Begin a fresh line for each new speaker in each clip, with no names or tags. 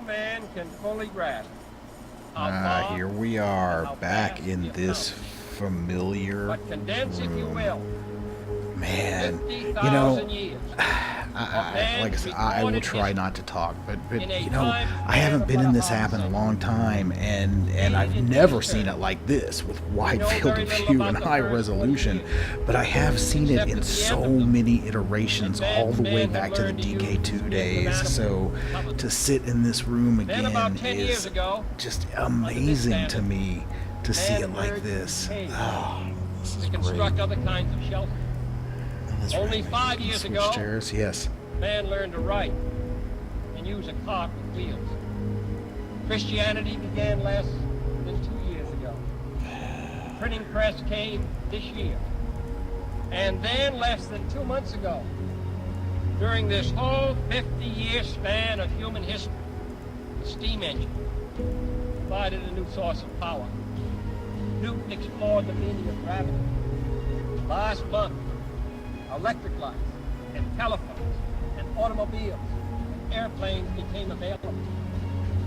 no man can fully grasp. How far
Here we are,
how
back
fast
in
we have
this
come.
familiar
But condense, if you
room.
will,
Man, you
50,000
know,
years of
like I
man's
said, I will
recorded
try
history
not to talk, but
in a
you know,
time
I
span
haven't
of
been
but
in
a
this
half
app in a
century.
long time, and I've
Read
never
these
seen it
terms.
like this with
We
wide
know
field
very
of
little
view
about
and
the
high
first 40
resolution,
years,
but I have seen it
except
in
at the
so
end of them,
many iterations, all
advanced
the way
men have
back to the
learned to use
DK2
skills
days.
animal
So to
intelligence.
sit in this room
Then about
again
10 years
is
ago,
just
under this
amazing to
standard,
me to see
man
it like
emerged from
this.
caves
Oh, this is
to
great.
construct other kinds of shelter.
That's
Only
right.
5
Can
years
switch
ago,
chairs. Yes.
man learned to write and use a cart with wheels. Christianity began less than 2 years ago. The printing press came this year. And then less than 2 months ago, during this whole 50-year span of human history, the steam engine provided a new source of power. Newton explored the meaning of gravity. Last month, electric lights and telephones and automobiles and airplanes became available.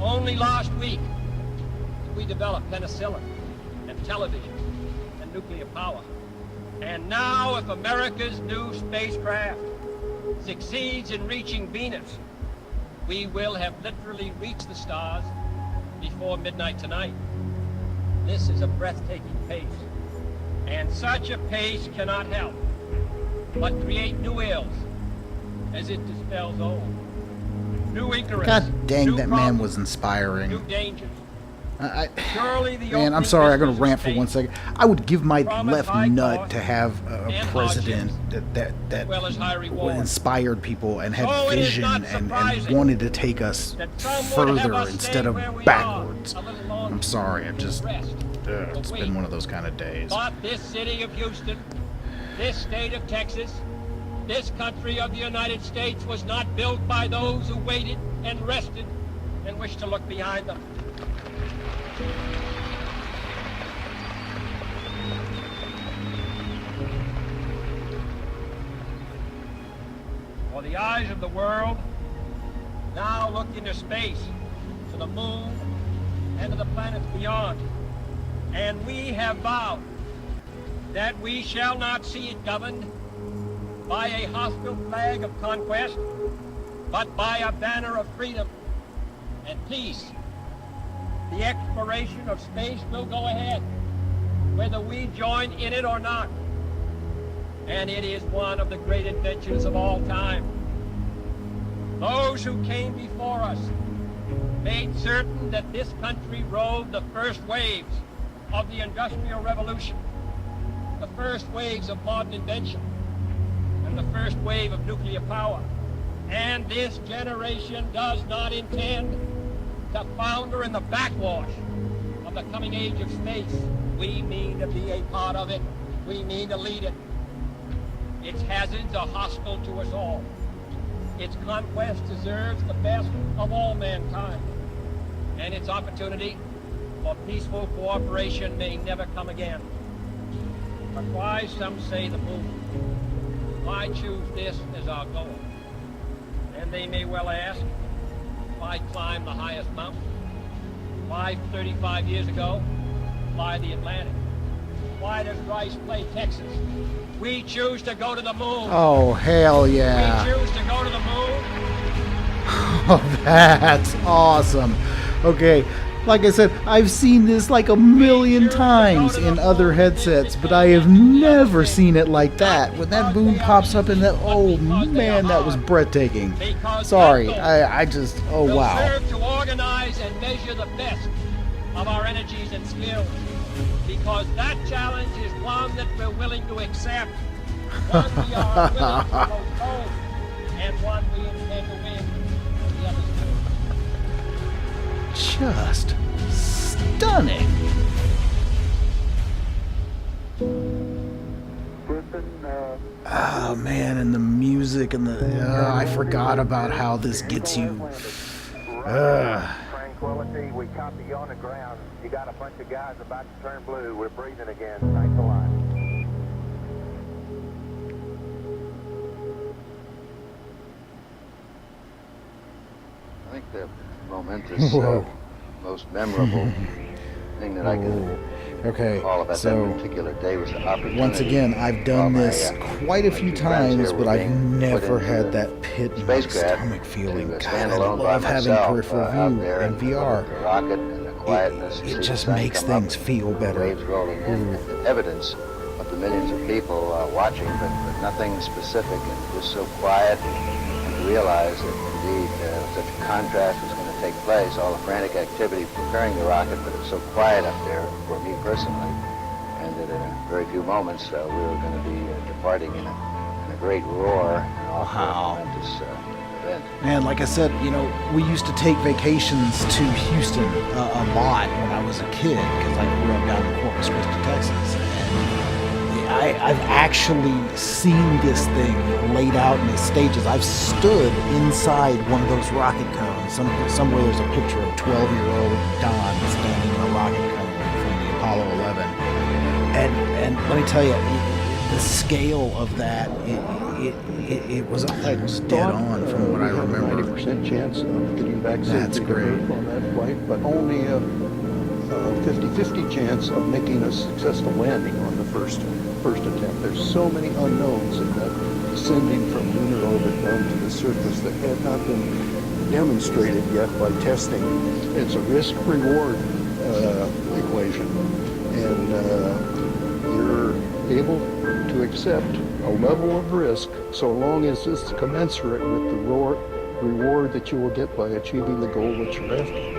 Only last week did we develop penicillin and television and nuclear power. And now, if America's new spacecraft succeeds in reaching Venus, we will have literally reached the stars before midnight tonight. This is a breathtaking pace, and such a pace cannot help but create new ills as it dispels old. New ignorance,
God dang,
new
that man
problems,
was inspiring.
new dangers.
I,
Surely the
man, I'm
opening
sorry, I'm going
vistas
to
of
rant for
space
1 second. I would give my
promise
left
high
nut
cost
to have a
and
president
hardships,
that
as well as high reward.
inspired people and had
So it is
vision
not
and
surprising
wanted to take us
that some would have
further
us
instead
stay
of
where we
backwards.
are a little longer.
I'm sorry, I'm just,
Rest,
it's
wait.
been one of those kind of days.
But this city of Houston, this state of Texas, this country of the United States was not built by those who waited and rested and wished to look behind them. For the eyes of the world now look into space, to the moon, and to the planets beyond. And we have vowed that we shall not see it governed by a hostile flag of conquest, but by a banner of freedom and peace. The exploration of space will go ahead, whether we join in it or not. And it is one of the great adventures of all time. Those who came before us made certain that this country rode the first waves of the Industrial Revolution, the first waves of modern invention, and the first wave of nuclear power. And this generation does not intend to founder in the backwash of the coming age of space. We mean to be a part of it. We mean to lead it. Its hazards are hostile to us all. Its conquest deserves the best of all mankind. And its opportunity for peaceful cooperation may never come again. But why, some say, the moon? Why choose this as our goal? And they may well ask, why climb the highest mountain? Why 35 years ago fly the Atlantic? Why does Rice play Texas? We choose to go to the moon.
Oh, hell yeah.
We choose to go to the moon.
Oh, that's awesome. Okay, like I said, I've seen this like a million times in other headsets, but I have never seen it like that. When that boom pops up in that, oh man, that was breathtaking. Sorry, I just, oh
Will
wow.
serve to organize and measure the best of our energies and skills. Because that challenge is one that we're willing to accept, one we are willing to postpone, and one we intend to win when the others do.
Just stunning. Oh man, and the music and the I forgot about how this gets you.
Tranquility, we copy you on the ground. You got a bunch of guys about to turn blue. We're breathing again. Thanks a lot.
I think the momentous,
Whoa.
most memorable thing that I can
Okay,
recall about
so
that particular day was the opportunity.
once again, I've done this quite a few times, but I've never had that pit in my stomach feeling. God, I love having peripheral view and VR.
The rocket and the quietness.
It just makes things feel better.
Waves rolling in, and evidence of the millions of people watching, but nothing specific, and just so quiet, and to realize that indeed such a contrast was going to take place. All the frantic activity preparing the rocket, but it was so quiet up there for me personally, and that in a very few moments we were going to be departing in a great roar, and also a momentous event.
Man, like I said, you know, we used to take vacations to Houston a lot when I was a kid, because I grew up down in Corpus Christi, Texas. And I've actually seen this thing laid out in its stages. I've stood inside one of those rocket cones. Somewhere there's a picture of 12-year-old Don standing in a rocket cone from the Apollo 11. And let me tell you, the scale of that, it was dead on from what I remember.
90% chance of getting back
That's
safely
great.
to Earth on that flight, but only a 50-50 chance of making a successful landing on the first attempt. There's so many unknowns in that descending from lunar orbit down to the surface that have not been demonstrated yet by testing. It's a risk-reward equation, and you're able to accept a level of risk so long as it's commensurate with the reward that you will get by achieving the goal that you're after.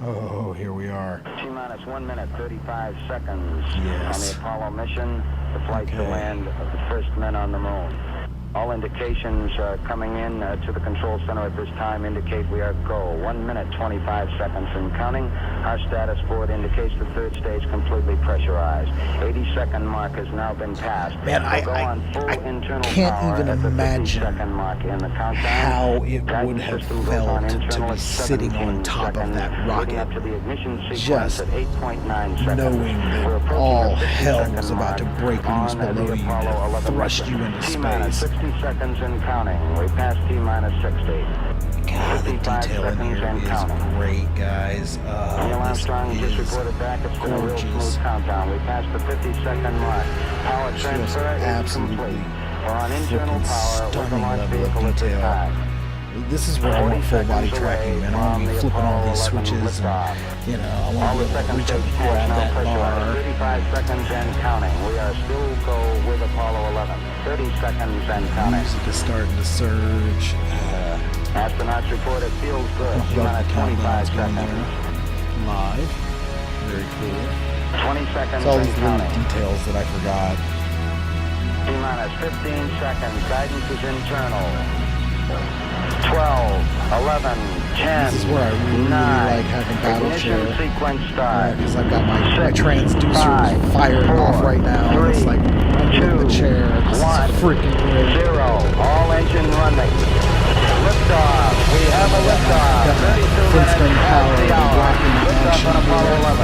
Oh, here we are.
T-minus 1 minute, 35 seconds
Yes.
on the Apollo mission, the flight to land of the first men on the moon. All indications coming in to the control center at this time indicate we are go. 1 minute, 25 seconds and counting. Our status board indicates the third stage completely pressurized. 80-second mark has now been passed.
Man,
We'll go on full
I
internal
can't
power
even
at the
imagine
50-second mark in the countdown.
how it
Guidance
would have
system goes on
felt to
internal
be
at
sitting on
17
top of
seconds,
that
leading
rocket,
up to the ignition sequence
just
at 8.9 seconds.
knowing
We're
that
approaching
all
the 50
hell
second
was about to
mark
break loose
on the
below you
Apollo
to
11
thrust you
mission.
into
T-minus
space.
60 seconds and counting. We passed T-minus 60.
God, the
55
detail in
seconds
here
and
is
counting.
great, guys.
Neil Armstrong just
This is
reported back. It's been a real
gorgeous.
smooth countdown. We passed the 50-second mark. Power
Just
transfer is
absolutely
complete. We're on internal
freaking
power with the
stunning
launch
level of
vehicle at this
detail.
time.
This is where I want
40
full body
seconds
tracking,
away
man. I want to be
from
flipping all
the
these
Apollo 11
switches, and
liftoff.
you know, I
All
want to
the
be able to
second
reach up
stage
and
tanks
grab
now
that
pressurized.
bar.
35 seconds and counting. We are still go with Apollo 11. 30 seconds and counting.
Music is starting to surge.
Astronauts report it feels good.
Love
T-minus
the
25
countdowns going
seconds.
there. Live. Very cool.
20 seconds
It's all
and
these little
counting.
details that I forgot.
T-minus 15 seconds. Guidance is internal. 12, 11, 10,
This is where I really
9.
like having battle
Ignition
share.
sequence start.
Because I've got my
6,
transducers
5,
firing
4,
off right now.
3,
It's like under the
2,
chair. This
1,
is freaking great.
0. All engine running. Liftoff. We have a liftoff.
Got my
32
Princeton
minutes
power
past the hour.
blocking
Liftoff
action
on Apollo
here.
11.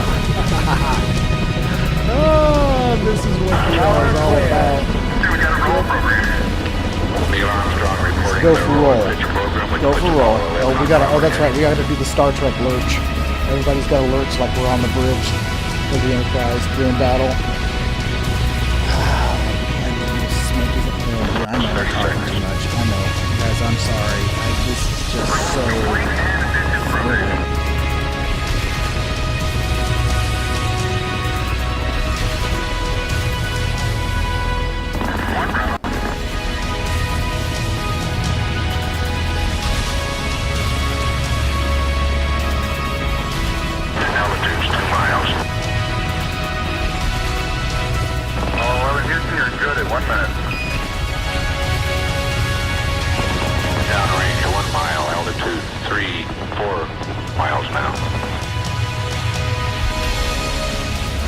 Oh, this is what VR is all about. Go for roll. Go for roll. Oh, we gotta. Oh, that's right. We gotta do the Star Trek lurch. Everybody's got to lurch like we're on the bridge of the Enterprise during battle. And the little smoke is up there. I know I'm talking too much. I know, guys. I'm sorry. This is just so.
Altitude's 2 miles. Oh, 11 Houston, you're good at 1 minute. Downrange 1 mile, altitude 4 miles now.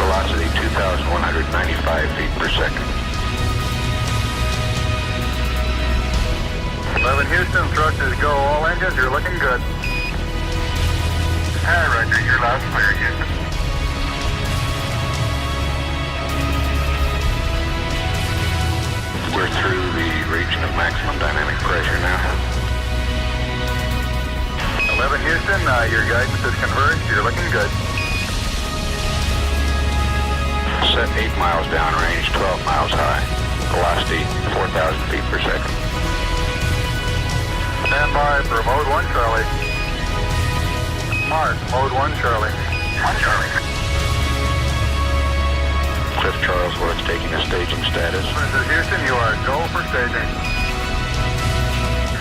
Velocity 2,195 feet per second. 11 Houston, thrust is go. All engines, you're looking good. Hi, Roger, you're loud and clear, Houston.
We're through the region of maximum dynamic pressure now.
11 Houston, your guidance is converged. You're looking good.
Set 8 miles downrange, 12 miles high. Velocity 4,000 feet per second.
Stand by for mode 1, Charlie. Mark, mode 1, Charlie. 1, Charlie.
Cliff Charlesworth taking a staging status.
This is Houston, you are go for staging.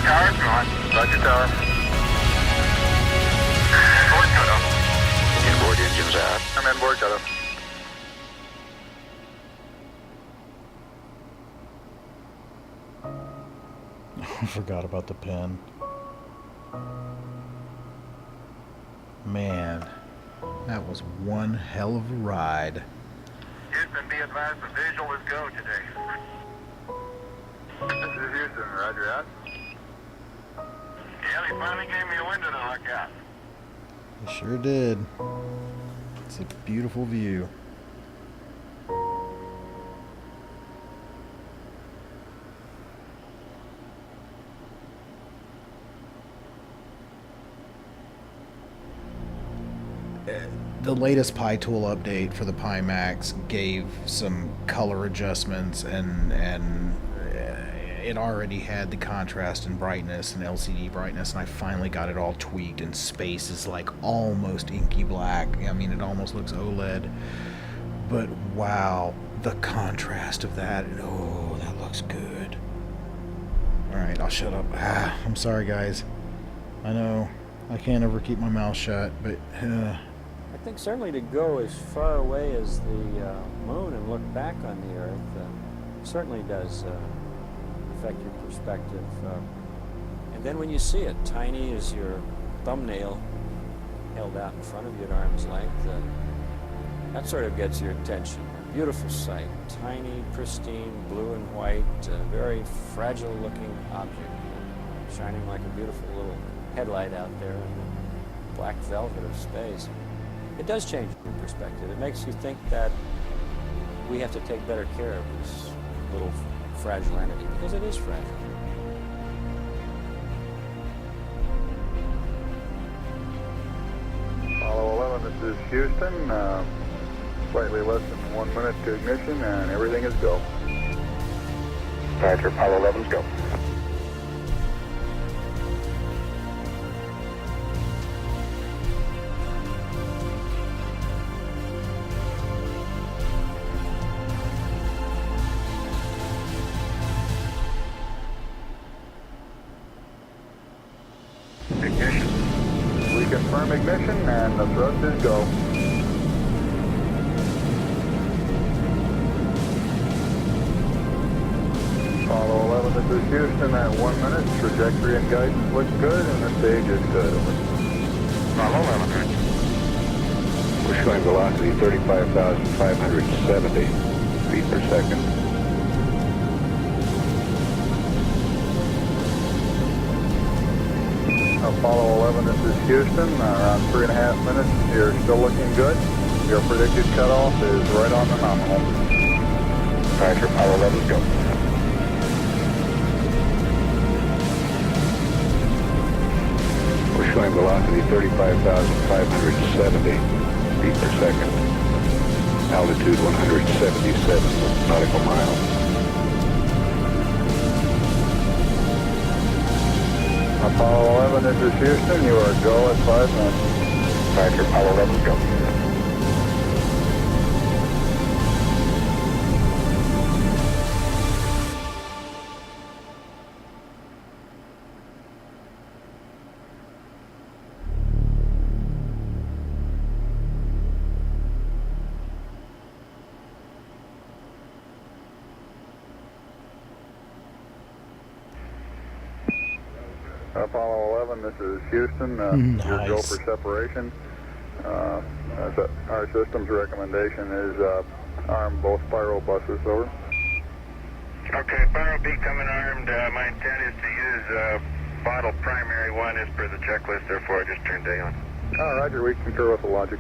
Tower's gone. Roger, tower. Inboard cutoff.
Inboard engines out.
I'm inboard cutoff.
I forgot about the pen. Man, that was one hell of a ride.
Houston, be advised the visual is go today. This is Houston, roger out. Yeah, they finally gave me a window to look at.
They sure did. It's a beautiful view. The latest Pitool update for the Pimax gave some color adjustments, and it already had the contrast and brightness and LCD brightness, and I finally got it all tweaked, and space is like almost inky black. I mean, it almost looks OLED, but wow, the contrast of that, oh, that looks good. Alright, I'll shut up. I'm sorry, guys. I know I can't ever keep my mouth shut, but
I think certainly to go as far away as the moon and look back on the Earth certainly does affect your perspective. And then when you see it, tiny as your thumbnail held out in front of you at arm's length, that sort of gets your attention. Beautiful sight, tiny, pristine, blue and white, very fragile looking object, shining like a beautiful little headlight out there in the black velvet of space. It does change your perspective. It makes you think that we have to take better care of this little fragile entity, because it is fragile.
Apollo 11, this is Houston. Slightly less than 1 minute to ignition, and everything is go.
Roger, Apollo 11's go.
Ignition. We confirm ignition, and the thrust is go. Apollo 11, this is Houston at 1 minute. Trajectory and guidance looks good, and the stage is good.
Apollo 11. We're showing velocity 35,570 feet per second.
Apollo 11, this is Houston. Around 3.5 minutes. You're still looking good. Your predicted cutoff is right on the nominal.
Roger, Apollo 11's go. We're showing velocity 35,570 feet per second. Altitude 177 nautical miles.
Apollo 11, this is Houston. You are go at 5 minutes.
Roger, Apollo 11's go.
Apollo 11, this is Houston. Your go for separation. Our system's recommendation is arm both pyro buses, over.
Okay, pyro B coming armed. My intent is to use bottle primary one as per the checklist, therefore I just turned day on.
Roger, we concur with the logic.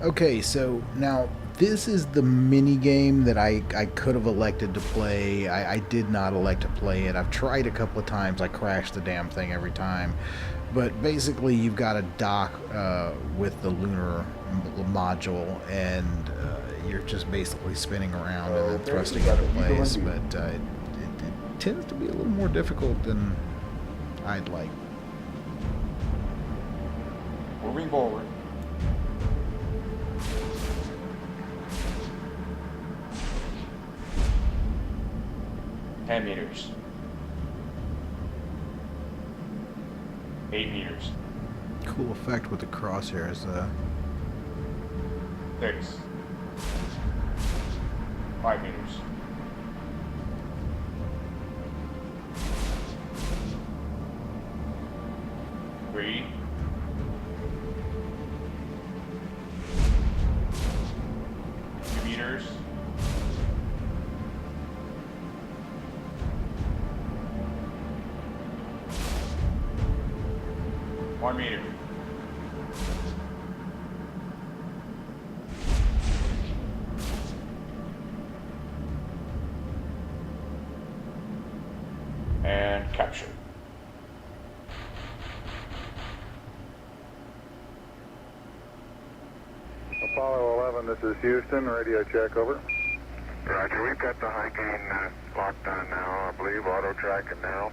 Okay, so now this is the mini game that I could have elected to play. I did not elect to play it. I've tried a couple of times. I crashed the damn thing every time. But basically, you've got a dock with the lunar module, and you're just basically spinning around and then thrusting into place. But it tends to be a little more difficult than I'd like.
Moving forward. $10 meters. 8 meters.
Cool effect with the crosshairs.
6. 5 meters. 3. 2 meters. 1 meter. 'And capture.
Apollo 11, this is Houston. Radio check, over.
Roger, we've got the high gain locked on now, I believe. Auto tracking now.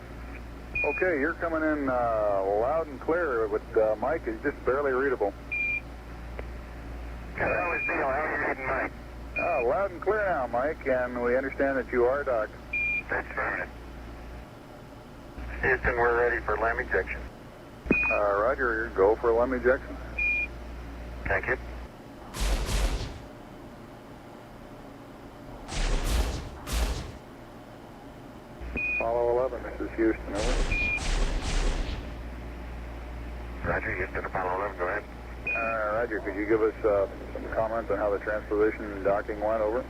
Okay, you're coming in loud and clear, but Mike is just barely readable.
How is Neil? How are you reading, Mike?
Loud and clear now, Mike, and we understand that you are docked.
That's right. Houston, we're ready for LEM ejection.
Roger, go for LEM ejection.
Thank you.
Apollo 11, this is Houston, over.
Roger, Houston, Apollo 11, go ahead.
Roger, could you give us some comments on how the transposition and docking went, over?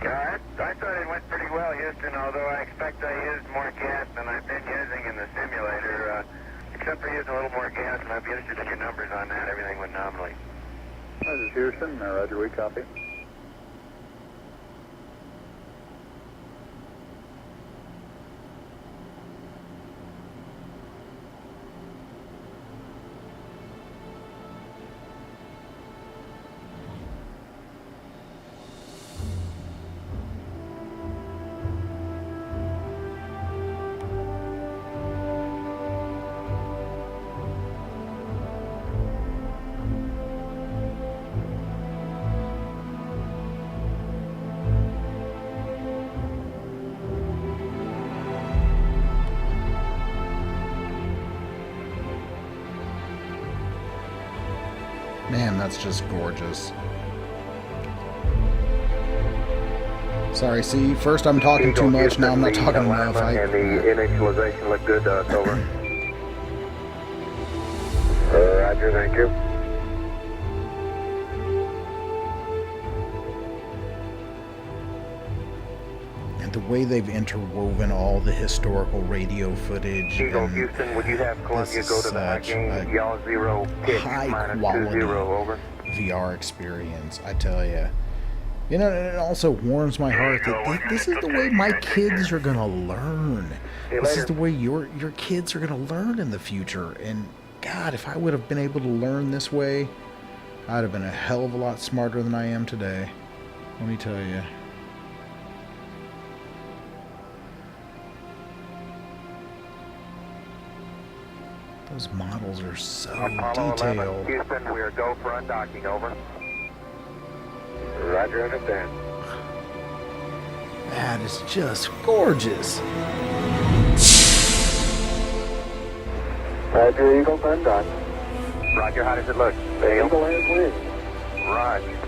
Yeah, I thought it went pretty well, Houston, although I expect I used more gas than I've been using in the simulator. Except for using a little more gas, and I'd be interested in your numbers on that. Everything went nominally.
This is Houston. Roger, we copy.
Man, that's just gorgeous. Sorry, see, first I'm talking too much, now I'm not talking enough.
And the initialization looked good to us, over. Roger, thank you.
And the way they've interwoven all the historical radio footage.
Eagle,
and
Houston, would you have Columbia go to the high gain, y'all 0,
high
minus
quality
20, over.
VR experience, I tell you. You know, and it also warms my heart that this is the way my kids are gonna learn. This is the way your kids are gonna learn in the future. And God, if I would have been able to learn this way, I'd have been a hell of a lot smarter than I am today. Let me tell you. Those models are so
Apollo 11,
detailed.
Houston, we are go for undocking, over. Roger, understand.
That is just gorgeous.
Roger, Eagle, undock. Roger, how does it look? The Eagle has wings. Roger.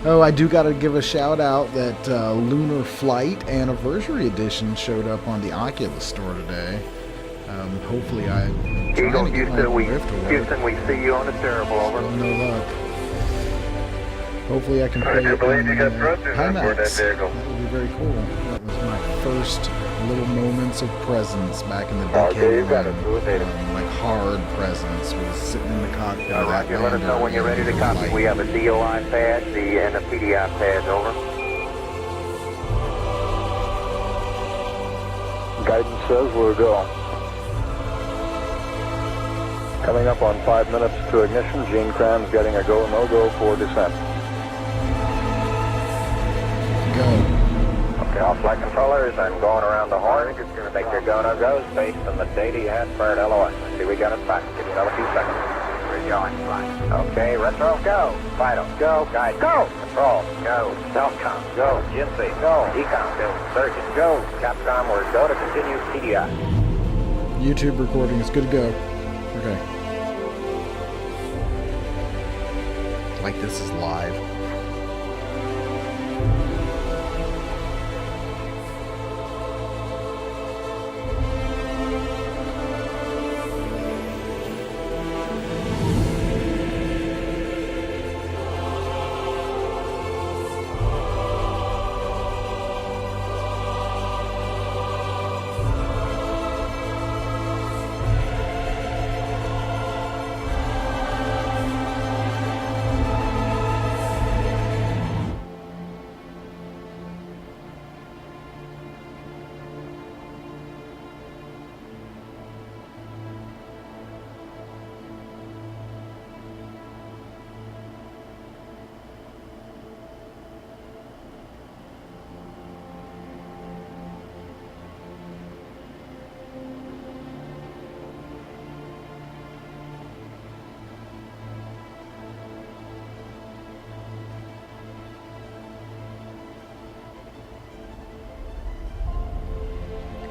Oh, I do got to give a shout out that Lunar Flight Anniversary Edition showed up on the Oculus store today. Hopefully I'm trying
Eagle,
to get my Rift to work.
Houston, we see you on the terrible, over.
Still no luck. Hopefully I can play it on
you got thrusters on board that
Pimax.
vehicle.
That would be very cool. That was my first little moments of presence back in the
Okay,
decade
you got
when,
it. Blue data.
like hard presence was sitting in the cockpit of that
Roger, let us know when you're ready to copy. We have a DOI pad and a PDI pad, over.
Guidance says we're go. Coming up on 5 minutes to ignition. Gene Kran's getting a go, no-go for descent.
Go.
Okay, all flight controllers, I'm going around the horn. I think it's going to make your go, no-goes based on the data you had prior to LOI. Let's see, we got it back. Give yourself a few seconds. We're going, fine. Okay, retro, go. Vital, go. Guide, go. Control, go. Telcom, go. GNC, go. Ecom, go. Surgeon, go. Capcom, we're go to continue PDI.
YouTube recording is good to go. Okay. Like this is live.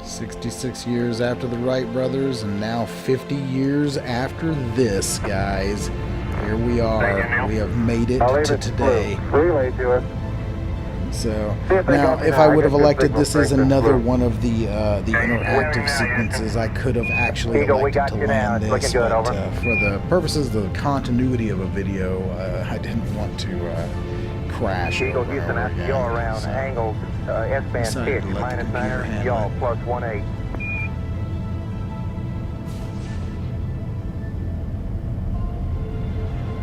"66 years after the Wright brothers, and now 50 years after this, guys. Here we are. We have made it to today."
Relay to us.
So now, if I would have elected, this is another one of the interactive sequences. I could have actually elected to land this, but for the purposes of the continuity of a video, I didn't want to crash.
Eagle Houston, after yaw around, angled S-band
decided to
pitch,
let the computer
-9,
handle
yaw
it.
plus 1/8.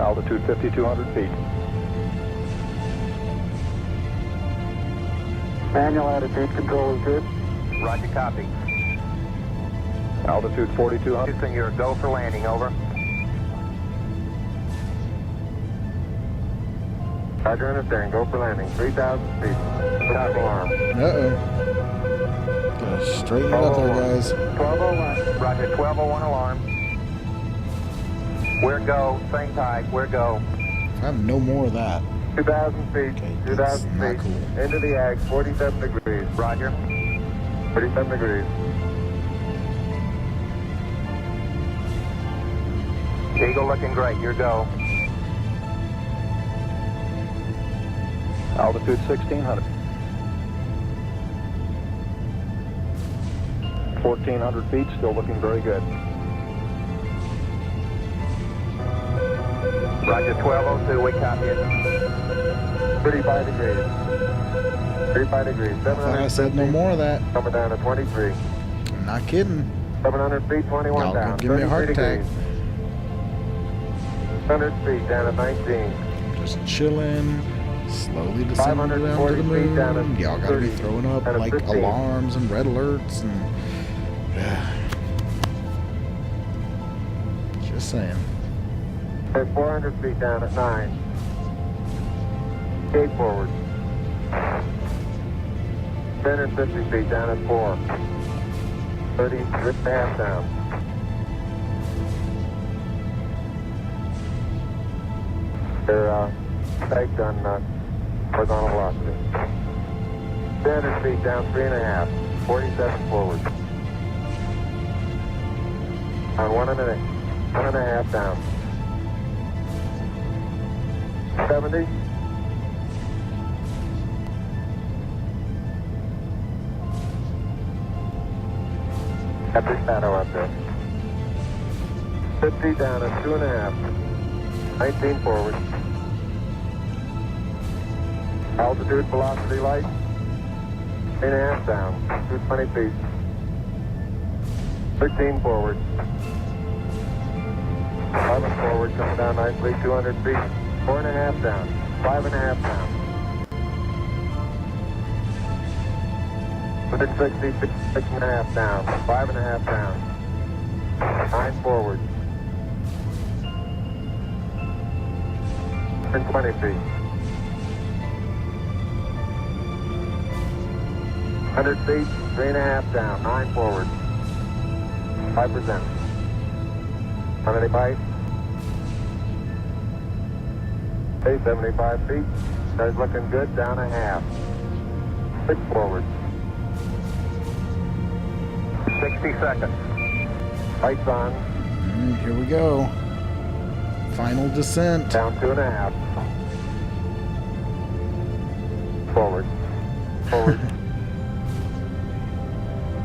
Altitude 5,200 feet.
Manual attitude control is good. Roger, copy.
Altitude 4,200.
Houston, you're a go for landing, over. Roger, understand, go for landing. 3,000 feet. Copy. Alarm.
Uh-oh. Gotta straighten it up there, guys.
1201. Roger, 1201 alarm. Where go, same type, where go.
I have no more of that.
2,000 feet,
Okay,
2,000
that's not
feet.
cool.
Into the ag, 47 degrees. Roger. 47 degrees. Eagle looking great, your go.
Altitude 1,600. 1,400 feet, still looking very good.
Roger, 1202, we copy it. 35 degrees. 35 degrees.
I thought I said no more of that.
Coming down to 23.
I'm not kidding.
700 feet, 21
Y'all
down.
gonna give me a heart
33
attack.
degrees. 100 feet down to 19.
Just chilling, slowly descending down to
540
the
feet down
moon.
to
Y'all gotta be
30,
throwing up
down to
like
15.
alarms and red alerts and just saying.
At 400 feet down at 9. Gate forward. 1050 feet down at 4. 30, zip and a half down. They're pegged on horizontal velocity. 300 feet down, 3.5. 47 forward. On 1.5 down. 70. After shadow up there. 50 down at 2.5. 19 forward. Altitude velocity light.
8.5 down. 220 feet. 13 forward. 11 forward, coming down nicely, 200 feet. 4.5 down. 5.5 down. Within 60 feet, 6.5 down. 5.5 down. 9 forward. 20 feet. 100 feet, 3.5 down. 9 forward. 5%. How many bites? Okay, 75 feet. Starts looking good, down a half. 6 forward. 60 seconds. Lights on.
Here we go. Final descent.
Down 2.5. Forward. Forward.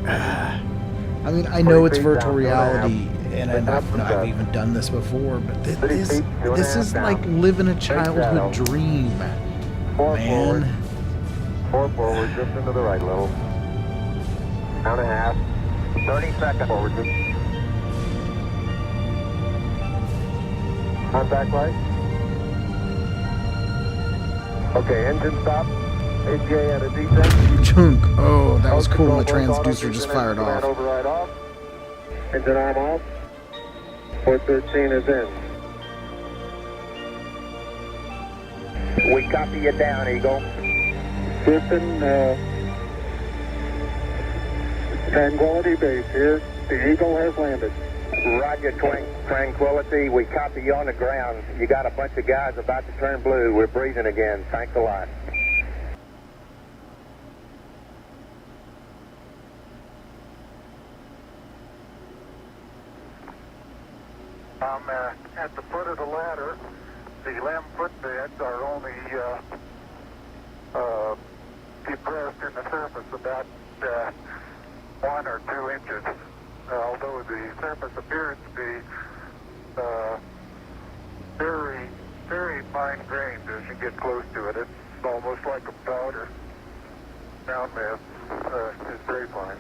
I mean, I know it's
40 feet
virtual
down,
reality, and
Up.
I've even done this before, but
30
this
feet, 2.5
is
down.
like living a
shadow.
childhood dream,
4 forward.
man.
4 forward, just into the right a little. Down a half. 30 seconds. Forward. Contact light. Okay, engine stop. ATA at a descent.
Chunk. Oh, that was cool. My
Control voice
transducer
auto,
just
engine
fired
command
off.
Override off. Engine arm off. 413 is in. We copy you down, Eagle. Houston, Tranquility Base here. The Eagle has landed. Roger, Tranquility. We copy you on the ground. You got a bunch of guys about to turn blue. We're breathing again. Thanks a lot. I'm at the foot of the ladder. The 11-foot beds are only depressed in the surface about 1 or 2 inches. Although the surface appears to be very, very fine-grained as you get close to it. It's almost like a powder. Ground mass is very fine.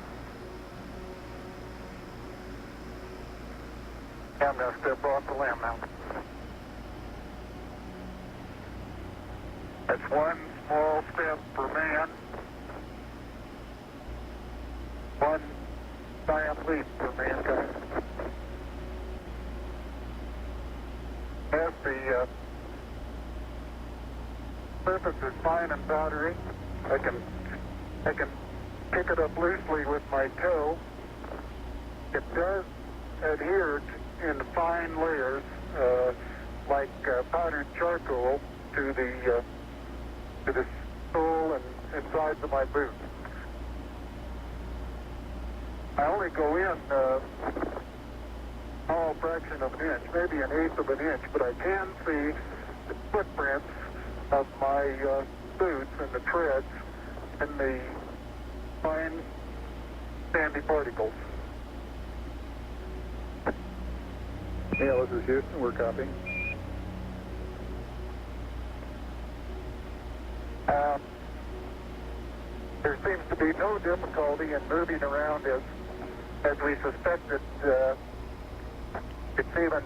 I'm going to step off the limb now. That's one small step for man, one giant leap for mankind. As the surface is fine and powdery, I can pick it up loosely with my toe. It does adhere in fine layers, like powdered charcoal, to the sole and sides of my boot. I only go in a small fraction of an inch, maybe an eighth of an inch, but I can see the footprints of my boots and the treads and the fine sandy particles. Yeah, this is Houston. We're copying. There seems to be no difficulty in moving around as we suspected. It's even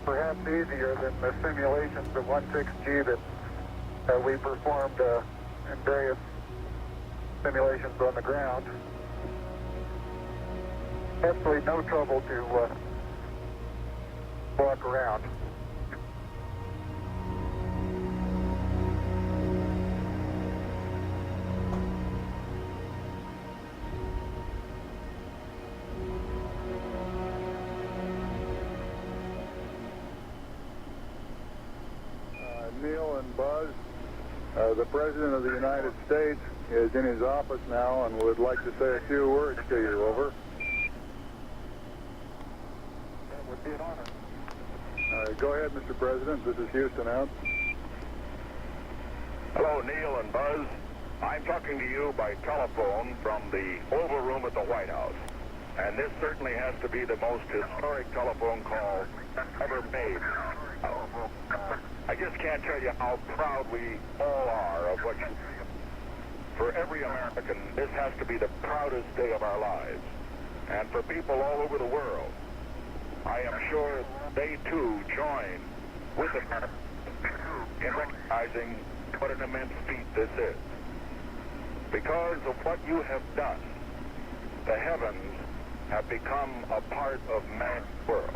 perhaps easier than the simulations of 16G that we performed in various simulations on the ground. Absolutely no trouble to walk around. Neil and Buzz, the President of the United States is in his office now and would like to say a few words to you. Over. That would be an honor. Go ahead, Mr. President. This is Houston out.
Hello, Neil and Buzz. I'm talking to you by telephone from the Oval Room at the White House. And this certainly has to be the most historic telephone call ever made. I just can't tell you how proud we all are of what you... for every American, this has to be the proudest day of our lives. And for people all over the world, I am sure they too join with America in recognizing what an immense feat this is. Because of what you have done, the heavens have become a part of man's world.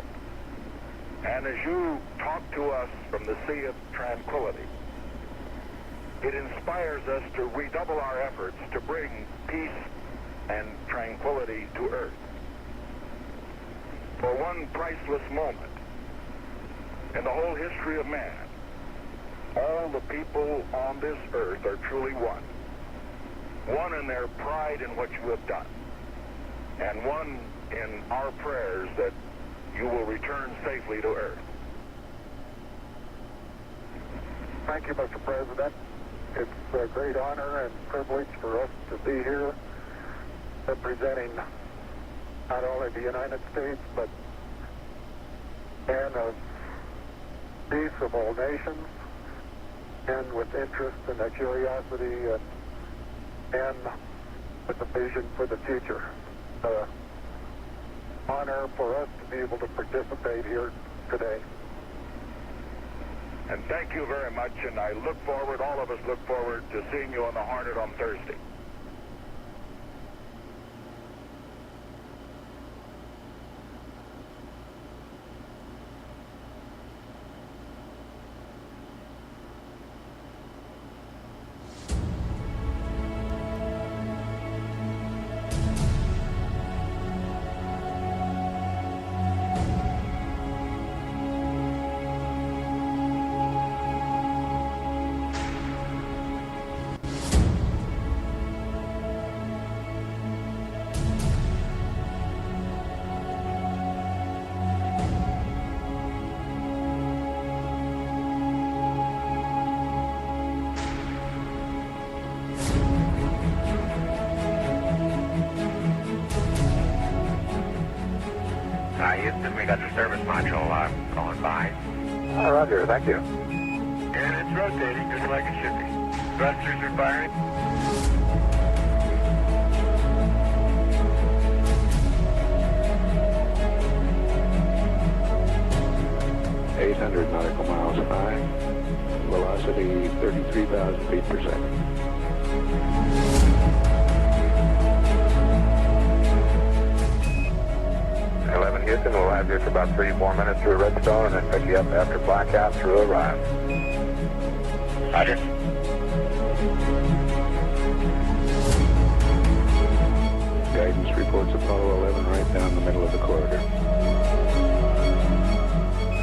And as you talk to us from the sea of tranquility, it inspires us to redouble our efforts to bring peace and tranquility to Earth. For one priceless moment in the whole history of man, all the people on this earth are truly one. One in their pride in what you have done, and one in our prayers that you will return safely to Earth.
Thank you, Mr. President. It's a great honor and privilege for us to be here representing not only the United States, but men of peace of all nations, and with interest and a curiosity and with a vision for the future. Honor for us to be able to participate here today.
And thank you very much, and I look forward, all of us look forward to seeing you on the Hornet on Thursday.
Houston, we got the service module going by.
Roger, thank you.
And it's rotating just like it should be. Thrusters are firing.
nautical miles high, velocity 33,000 feet per second.
Houston, we'll have you for about 3-4 minutes through Redstone and then pick you up after blackout through Orion. Roger.
Guidance reports Apollo 11 right down the middle of the corridor.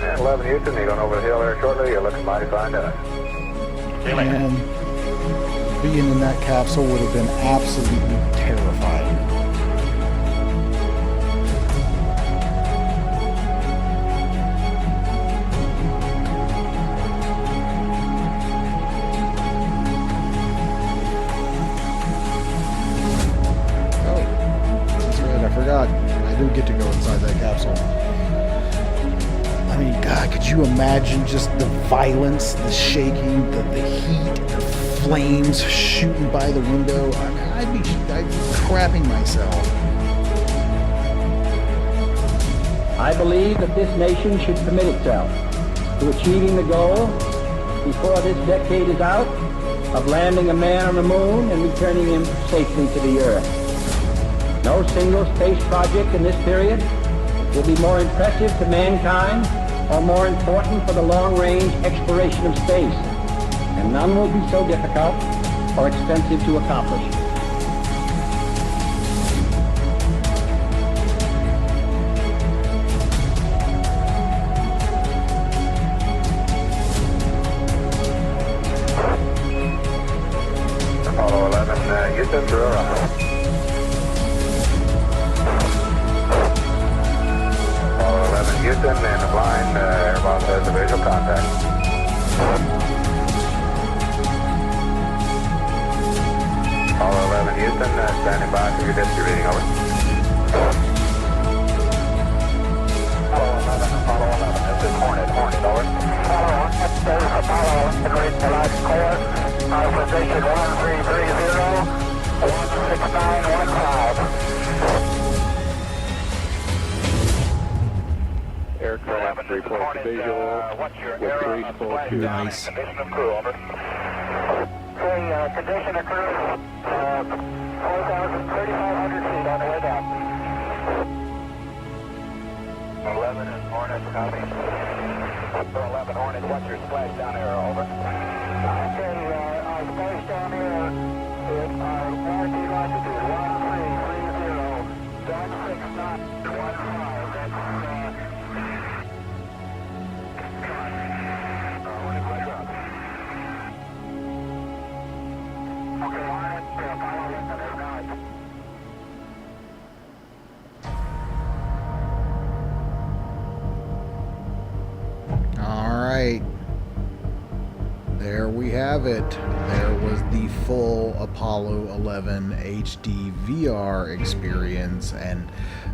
And 11 Houston, you're going over the hill there shortly. You're looking mighty fine to us.
And being in that capsule would have been absolutely terrifying. I do get to go inside that capsule. I mean, God, could you imagine just the violence, the shaking, the heat, the flames shooting by the window? I mean, I'd be crapping myself.
I believe that this nation should commit itself to achieving the goal before this decade is out of landing a man on the moon and returning him safely to the Earth. No single space project in this period will be more impressive to mankind or more important for the long-range exploration of space, and none will be so difficult or expensive to accomplish.
Apollo 11, Houston, through Orion. Houston and the blind air boss has a visual contact. Apollo 11 Houston, standing by for your district reading, over. Apollo 11, this is Hornet, over. Apollo 1, this is Apollo 11, read the last core, position 1330.
Aircraft reports visual with 342.
Nice.
Condition of crew, over. Condition of crew, 3,500 feet on the way down. 11 and Hornet, copy. 11 Hornet, what's your splashdown error, over? Okay, our splashdown error is our warranty longitude, 1330, 16.15, that's okay, Hornet, follow into their guide.
All right. There we have it. There was the full Apollo 11 HD VR experience, and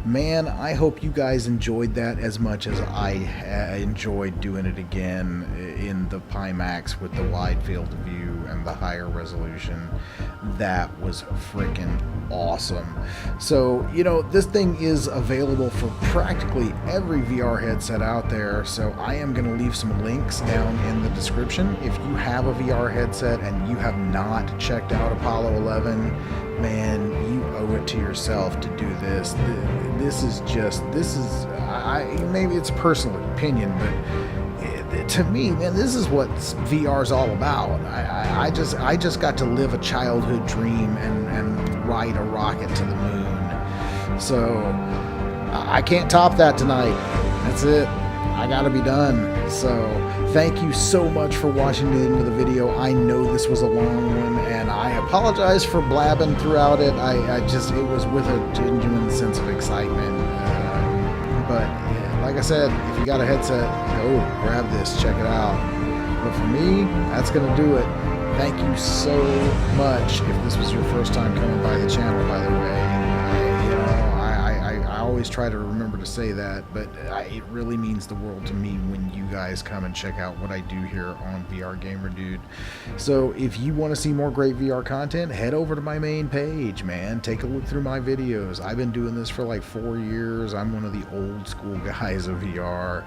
man, I hope you guys enjoyed that as much as I enjoyed doing it again in the Pimax with the wide field of view and the higher resolution. That was freaking awesome. So, you know, this thing is available for practically every VR headset out there, so I am going to leave some links down in the description. If you have a VR headset and you have not checked out Apollo 11, man, you owe it to yourself to do this. This is maybe it's a personal opinion, but to me, man, this is what VR is all about. I just got to live a childhood dream and ride a rocket to the moon. So I can't top that tonight. That's it. I gotta be done. So thank you so much for watching the end of the video. I know this was a long one, and I apologize for blabbing throughout it. It was with a genuine sense of excitement. But like I said, if you got a headset, go grab this, check it out. But for me, that's gonna do it. Thank you so much. If this was your first time coming by the channel, by the way, I always try to remember to say that, but it really means the world to me when you guys come and check out what I do here on VR Gamer Dude. So if you want to see more great VR content, head over to my main page, man. Take a look through my videos. I've been doing this for like 4 years. I'm one of the old school guys of VR.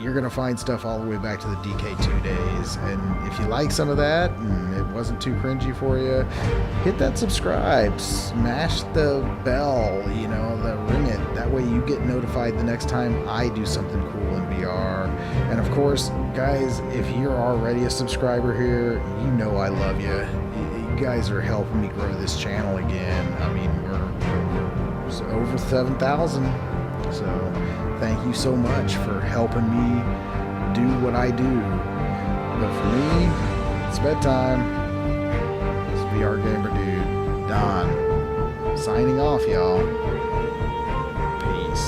You're going to find stuff all the way back to the DK2 days. And if you like some of that and it wasn't too cringy for you, hit that subscribe, smash the bell, ring it. That way you get notified the next time I do something cool in VR. And of course, guys, if you're already a subscriber here, you know I love you. You guys are helping me grow this channel again. I mean, we're over 7,000. So thank you so much for helping me do what I do. But for me, it's bedtime. It's VR Gamer Dude, Don, signing off, y'all. Peace.